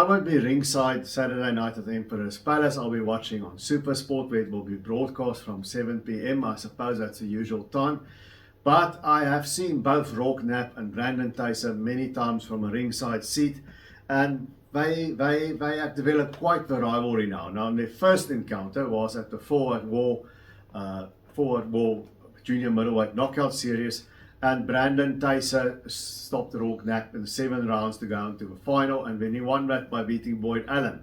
I won't be ringside Saturday night at the Emperor's Palace. I'll be watching on Supersport, where it will be broadcast from 7 p.m. I suppose that's the usual time. But I have seen both Roarke Knapp and Brandon Thysse many times from a ringside seat, and they have developed quite the rivalry now. Now, their first encounter was at the Forward War Junior Middleweight Knockout Series, and Brandon Thysse stopped Roarke Knapp in 7 rounds to go into the final, and then he won that by beating Boyd Allen.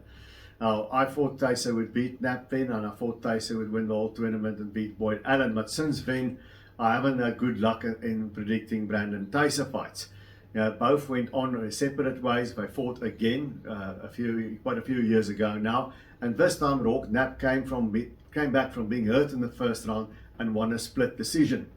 Now, I thought Thysse would beat Knapp then, and I thought Thysse would win the whole tournament and beat Boyd Allen, but since then, I haven't had good luck in predicting Brandon Thysse fights. Both went on separate ways. They fought again quite a few years ago now, and this time Roarke Knapp came back from being hurt in the first round and won a split decision.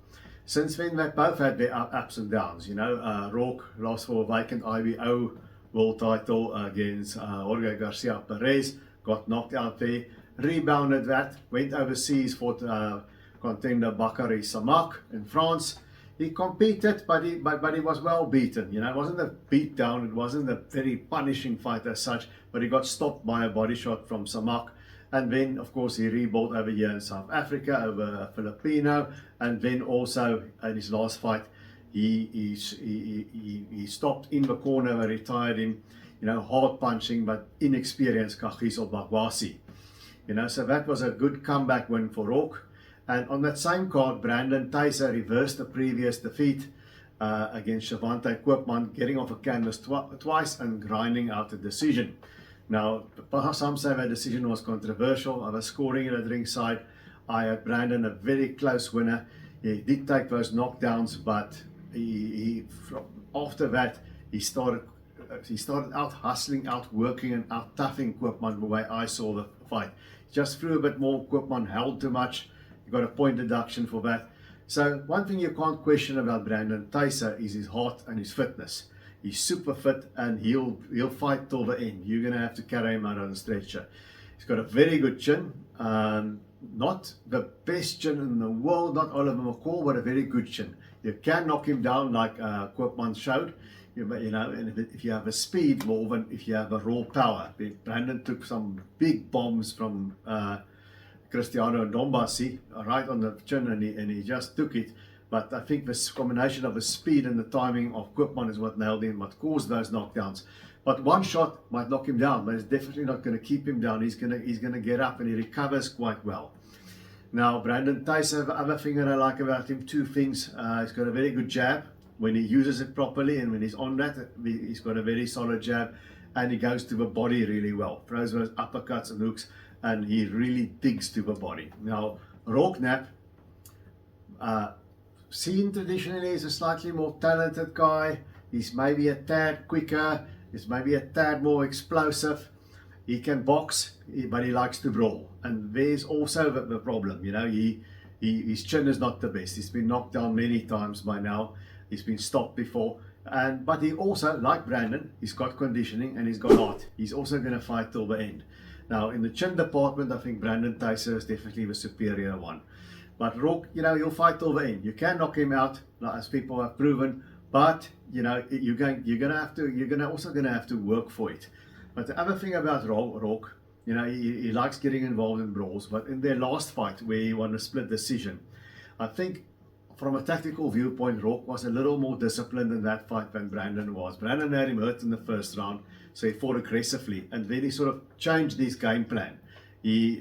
Since then, they both had their ups and downs. Roarke lost for a vacant IBO world title against Jorge Garcia Perez, got knocked out there, rebounded that, went overseas, fought contender Bakary Samak in France. He competed, but he was well beaten. It wasn't a beat down, it wasn't a very punishing fight as such, but he got stopped by a body shot from Samak. And then, of course, he rebuilt over here in South Africa over a Filipino. And then also in his last fight, he stopped in the corner and retired him, hard punching but inexperienced Kagiso Bagwasi. So that was a good comeback win for Roarke. And on that same card, Brandon Thysse reversed the previous defeat against Shavante Koopman, getting off a canvas twice and grinding out a decision. Now, some say that decision was controversial. I was scoring it at ringside. I had Brandon a very close winner. He did take those knockdowns, but after that, he started out hustling, out working, and out toughing Koopman the way I saw the fight. Just threw a bit more. Koopman held too much. Got a point deduction for that. So one thing you can't question about Brandon Thysse is his heart and his fitness. He's super fit, and he'll fight till the end. You're gonna have to carry him out on a stretcher. He's got a very good chin, not the best chin in the world, not all of them are cool, but a very good chin. You can knock him down like Koopman showed, and if you have a speed more than if you have a raw power. Brandon took some big bombs from Cristiano Ndombasi right on the chin, and he just took it. But I think this combination of the speed and the timing of Koopman is what nailed him, what caused those knockdowns. But one shot might knock him down, but it's definitely not going to keep him down. He's gonna get up, and he recovers quite well. Now, Brandon Thysse, the other thing that I like about him, two things. He's got a very good jab when he uses it properly, and when he's on that, he's got a very solid jab, and he goes to the body really well. Throws those uppercuts and hooks, and he really digs to the body. Now, Roarke Knapp, seen traditionally as a slightly more talented guy. He's maybe a tad quicker, he's maybe a tad more explosive. He can box, but he likes to brawl. And there's also the problem, his chin is not the best. He's been knocked down many times by now. He's been stopped before. But he also, like Brandon, he's got conditioning and he's got heart. He's also going to fight till the end. Now, in the chin department, I think Brandon Thysse is definitely the superior one. But Roarke, he'll fight till the end. You can knock him out, as people have proven, but you're also gonna have to work for it. But the other thing about Roarke, he likes getting involved in brawls. But in their last fight, where he won a split decision, I think from a tactical viewpoint, Roarke was a little more disciplined in that fight than Brandon was. Brandon had him hurt in the first round, so he fought aggressively, and then he sort of changed his game plan. It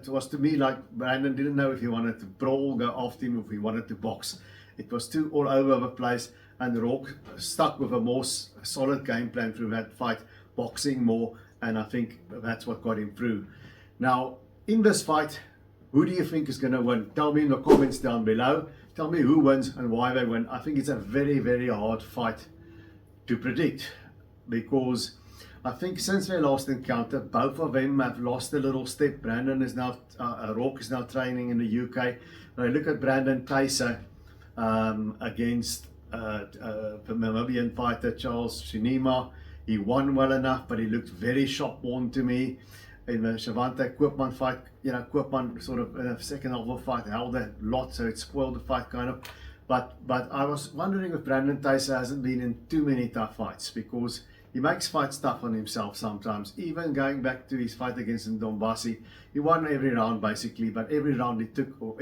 was to me like Brandon didn't know if he wanted to brawl, go after him, or if he wanted to box. It was too all over the place, and Roarke stuck with a more solid game plan through that fight, boxing more, and I think that's what got him through. Now, in this fight, who do you think is going to win? Tell me in the comments down below. Tell me who wins and why they win. I think it's a very, very hard fight to predict, because I think since their last encounter, both of them have lost a little step. Brandon is now, Roarke is now training in the UK. When I look at Brandon Thysse against the Namibian fighter Charles Shinima, he won well enough, but he looked very shop-worn to me. In the Shavante Koopman fight, Koopman sort of in the second half of the fight held a lot, so it spoiled the fight kind of. But I was wondering if Brandon Thysse hasn't been in too many tough fights, because he makes fights tough on himself sometimes. Even going back to his fight against Ndombasi, he won every round basically, but every round he took, or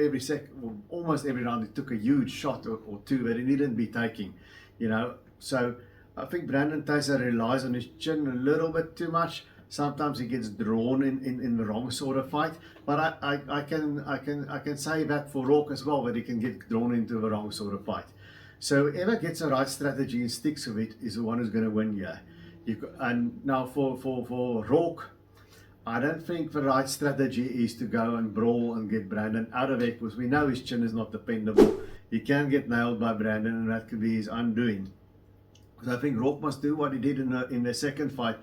almost every round he took a huge shot or two that he needn't be taking, you know. So I think Brandon Thysse relies on his chin a little bit too much. Sometimes he gets drawn in the wrong sort of fight, but I can say that for Roarke as well, that he can get drawn into the wrong sort of fight. So whoever gets the right strategy and sticks with it is the one who's going to win here. And now for Roarke, I don't think the right strategy is to go and brawl and get Brandon out of it, because we know his chin is not dependable. He can get nailed by Brandon, and that could be his undoing. So I think Roarke must do what he did in the second fight.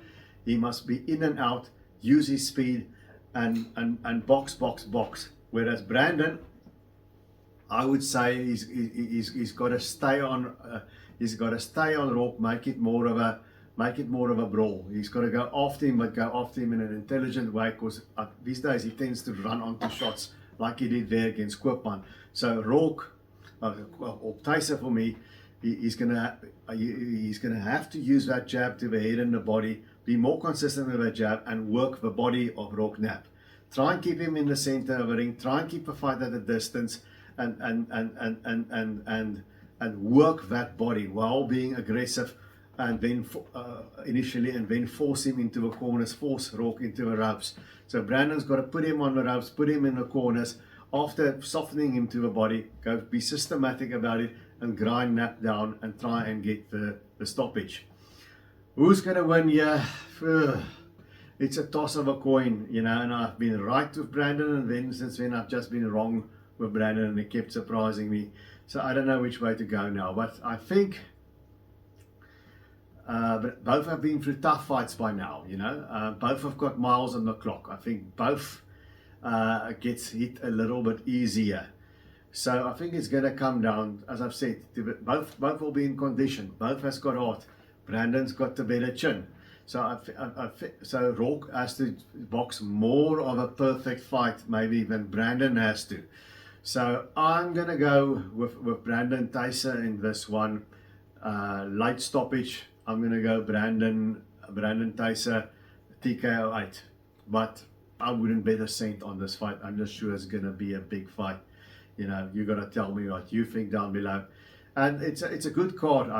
He must be in and out, use his speed, and box. Whereas Brandon, I would say he's got to stay on. He's got to stay on Roarke, make it more of a brawl. He's got to go after him, but go after him in an intelligent way, because these days he tends to run onto shots like he did there against Koopman. So Roarke, or Thysse for me, he's gonna have to use that jab to the head and the body, be more consistent with that jab, and work the body of Roarke Knapp. Try and keep him in the center of the ring. Try and keep the fight at a distance, and work that body while being aggressive, and then initially, and then force him into the corners, force Roarke into the ropes. So Brandon's got to put him on the ropes, put him in the corners. After softening him to the body, go be systematic about it and grind Knapp down and try and get the stoppage. Who's going to win here? It's a toss of a coin, you know, and I've been right with Brandon, and then since then I've just been wrong with Brandon, and he kept surprising me. So I don't know which way to go now, but I think but both have been through tough fights by now, you know. Both have got miles on the clock. I think both gets hit a little bit easier. So I think it's going to come down, as I've said, both will be in condition. Both has got heart. Brandon's got the better chin. So so Roarke has to box more of a perfect fight maybe than Brandon has to. So I'm going to go with Brandon Thysse in this one. Late stoppage. I'm going to go Brandon Thysse TKO 8. But I wouldn't bet a cent on this fight. I'm just sure it's going to be a big fight. You know, you got to tell me what you think down below. And it's a good card.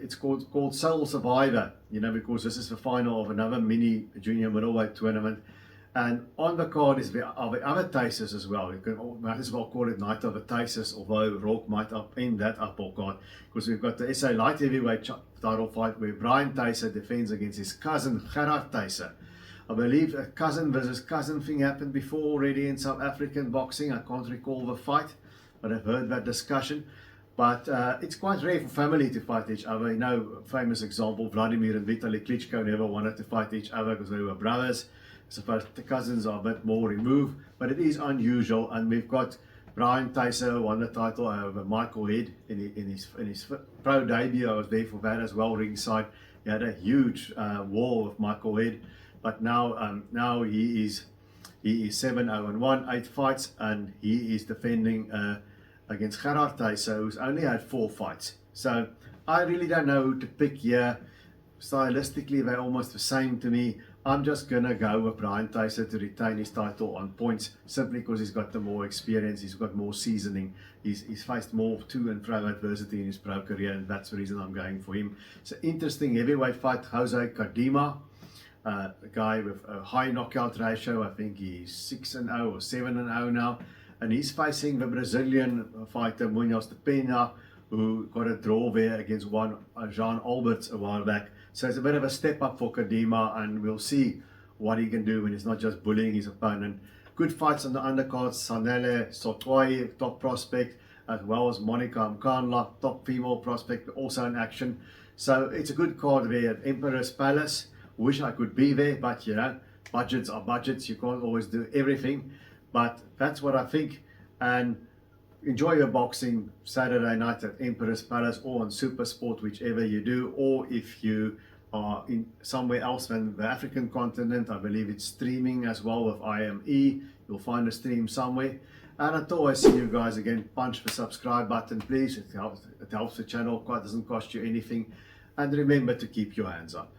It's called Soul Survivor, you know, because this is the final of another mini junior middleweight tournament. And on the card are the other Thysses as well. You might as well call it Night of the Thysses, although Roarke might end that upper card, because we've got the SA light heavyweight title fight where Brian Thysse defends against his cousin Gerard Thysse. I believe a cousin versus cousin thing happened before already in South African boxing. I can't recall the fight, but I've heard that discussion. But it's quite rare for family to fight each other. You know, famous example, Vladimir and Vitaly Klitschko never wanted to fight each other because they were brothers. I suppose the cousins are a bit more removed, but it is unusual. And we've got Brian Thysse won the title over Michael Head in his pro debut. I was there for that as well, ringside. He had a huge war with Michael Head, but now he is 7-0-1, 8 fights, and he is defending against Gerard Thysse, who's only had 4 fights. So I really don't know who to pick here. Stylistically, they're almost the same to me. I'm just going to go with Brian Thysse to retain his title on points, simply because he's got the more experience, he's got more seasoning, he's faced more to and fro adversity in his pro career, and that's the reason I'm going for him. It's an interesting heavyweight fight. Jose Kadima, a guy with a high knockout ratio. I think he's 6-0 or 7-0 now. And he's facing the Brazilian fighter Munoz de Pena, who got a draw there against one Jean Alberts a while back. So it's a bit of a step up for Kadima, and we'll see what he can do when he's not just bullying his opponent. Good fights on the undercards. Sanele Sotwai, top prospect, as well as Monica Mkanla, top female prospect, also in action. So it's a good card there at Emperor's Palace. Wish I could be there, but you know, budgets are budgets. You can't always do everything. But that's what I think. And enjoy your boxing Saturday night at Emperor's Palace or on Super Sport, whichever you do. Or if you are in somewhere else than the African continent, I believe it's streaming as well with IME. You'll find a stream somewhere. And until I see you guys again, punch the subscribe button, please. It helps the channel. It doesn't cost you anything. And remember to keep your hands up.